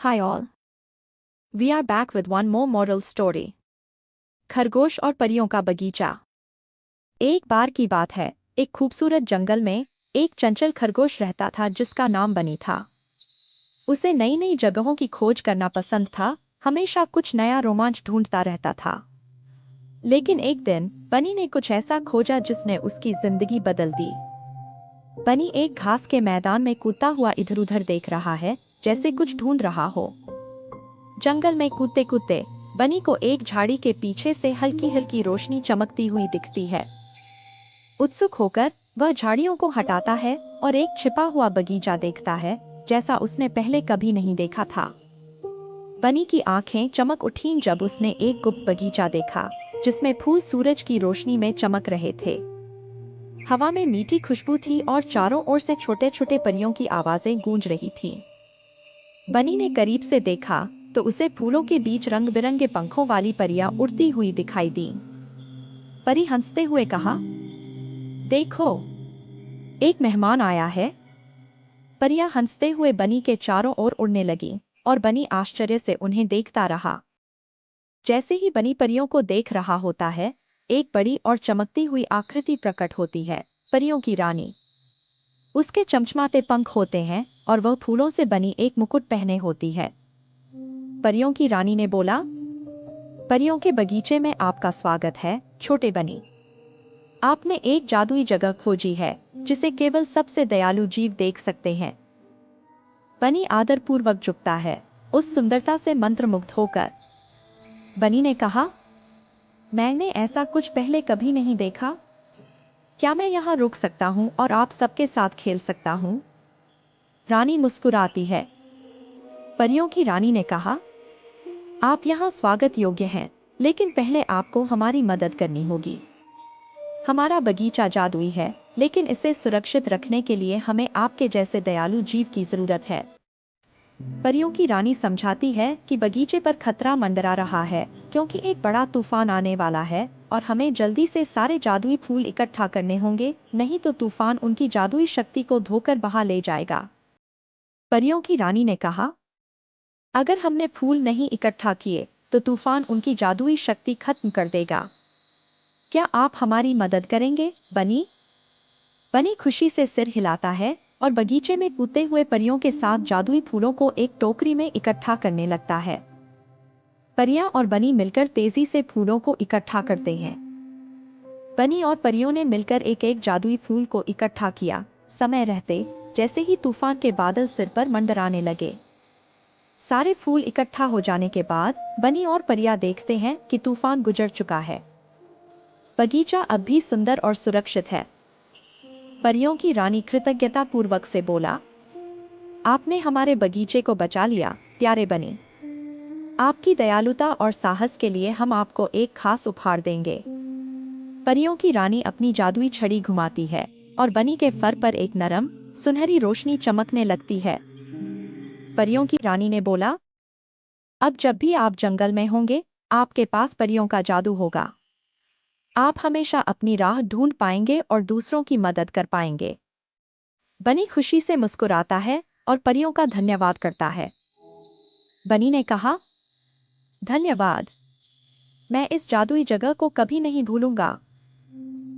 Hi all. We are back with one more moral story. खरगोश और परियों का बगीचा। एक बार की बात है, एक खूबसूरत जंगल में एक चंचल खरगोश रहता था जिसका नाम बनी था। उसे नई नई जगहों की खोज करना पसंद था, हमेशा कुछ नया रोमांच ढूंढता रहता था। लेकिन एक दिन बनी ने कुछ ऐसा खोजा जिसने उसकी जिंदगी बदल दी। बनी एक घास के मैदान में कूदता हुआ इधर उधर देख रहा है, जैसे कुछ ढूंढ रहा हो। जंगल में कूदते कूदते बनी को एक झाड़ी के पीछे से हल्की हल्की रोशनी चमकती हुई दिखती है। उत्सुक होकर वह झाड़ियों को हटाता है और एक छिपा हुआ बगीचा देखता है, जैसा उसने पहले कभी नहीं देखा था। बनी की आंखें चमक उठीं जब उसने एक गुप्त बगीचा देखा, जिसमें फूल सूरज की रोशनी में चमक रहे थे। हवा में मीठी खुशबू थी और चारों ओर से छोटे छोटे परियों की आवाजें गूंज रही थीं। बनी ने करीब से देखा तो उसे फूलों के बीच रंग बिरंगे पंखों वाली परियां उड़ती हुई दिखाई दीं। परी हंसते हुए कहा, देखो, एक मेहमान आया है। परियां हंसते हुए बनी के चारों ओर उड़ने लगीं और बनी आश्चर्य से उन्हें देखता रहा। जैसे ही बनी परियों को देख रहा होता है, एक बड़ी और चमकती हुई आकृति प्रकट होती है, परियों की रानी। उसके चमचमाते पंख होते हैं और वह फूलों से बनी एक मुकुट पहने होती है। परियों की रानी ने बोला, परियों के बगीचे में आपका स्वागत है, छोटे बनी। आपने एक जादुई जगह खोजी है, जिसे केवल सबसे दयालु जीव देख सकते हैं। बनी आदरपूर्वक झुकता है, उस सुंदरता से मंत्रमुग्ध होकर। बनी ने कहा, मैंने ऐसा कुछ पहले कभी नहीं देखा। क्या मैं यहाँ रुक सकता हूँ और आप सबके साथ खेल सकता हूँ? रानी मुस्कुराती है। परियों की रानी ने कहा, आप यहाँ स्वागत योग्य हैं, लेकिन पहले आपको हमारी मदद करनी होगी। हमारा बगीचा जादुई है, लेकिन इसे सुरक्षित रखने के लिए हमें आपके जैसे दयालु जीव की जरूरत है। परियों की रानी समझाती है कि बगीचे पर खतरा मंडरा रहा है, क्योंकि एक बड़ा तूफान आने वाला है और हमें जल्दी से सारे जादुई फूल इकट्ठा करने होंगे, नहीं तो तूफान उनकी जादुई शक्ति को धोकर बहा ले जाएगा। परियों की रानी ने कहा, अगर हमने फूल नहीं इकट्ठा किए तो तूफान उनकी जादुई शक्ति खत्म कर देगा। क्या आप हमारी मदद करेंगे, बनी? बनी खुशी से सिर हिलाता है और बगीचे में कूदते हुए परियों के साथ जादुई फूलों को एक टोकरी में इकट्ठा करने लगता है। परियां और बनी मिलकर तेजी से फूलों को इकट्ठा करते हैं। बनी और परियों ने मिलकर एक एक जादुई फूल को इकट्ठा किया। समय रहते जैसे ही तूफान के बादल सिर पर मंडराने लगे। सारे फूल इकट्ठा हो जाने के बाद बनी और परियां देखते हैं कि तूफान गुजर चुका है। बगीचा अब भी सुंदर और सुरक्षित है। परियों की रानी कृतज्ञता पूर्वक से बोला, आपने हमारे बगीचे को बचा लिया, प्यारे बनी। आपकी दयालुता और साहस के लिए हम आपको एक खास उपहार देंगे। परियों की रानी अपनी जादुई छड़ी घुमाती है और बनी के फर पर एक नरम, सुनहरी रोशनी चमकने लगती है। परियों की रानी ने बोला, अब जब भी आप जंगल में होंगे, आपके पास परियों का जादू होगा। आप हमेशा अपनी राह ढूंढ पाएंगे और दूसरों की मदद कर पाएंगे। बनी खुशी से मुस्कुराता है और परियों का धन्यवाद करता है। बनी ने कहा, धन्यवाद, मैं इस जादुई जगह को कभी नहीं भूलूंगा।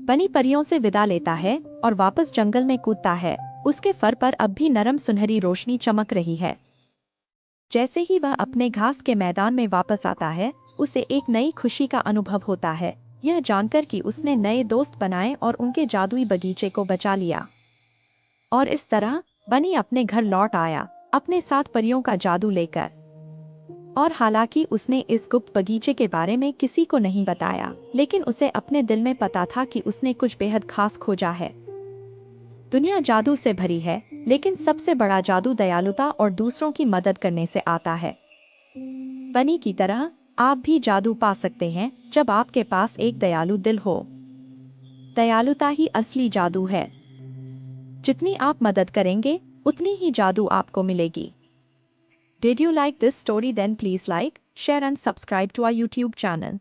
बनी परियों से विदा लेता है और वापस जंगल में कूदता है। उसके फर पर अब भी नरम सुनहरी रोशनी चमक रही है। जैसे ही वह अपने घास के मैदान में वापस आता है, उसे एक नई खुशी का अनुभव होता है, यह जानकर कि उसने नए दोस्त बनाए और उनके जादुई बगीचे को बचा लिया। और इस तरह बनी अपने घर लौट आया, अपने साथ परियों का जादू लेकर। और हालांकि उसने इस गुप्त बगीचे के बारे में किसी को नहीं बताया, लेकिन उसे अपने दिल में पता था कि उसने कुछ बेहद खास खोजा है। दुनिया जादू से भरी है, लेकिन सबसे बड़ा जादू दयालुता और दूसरों की मदद करने से आता है। बनी की तरह आप भी जादू पा सकते हैं, जब आपके पास एक दयालु दिल हो। दयालुता ही असली जादू है। जितनी आप मदद करेंगे, उतनी ही जादू आपको मिलेगी। Did you like this story? Then please like, share and subscribe to our YouTube channel.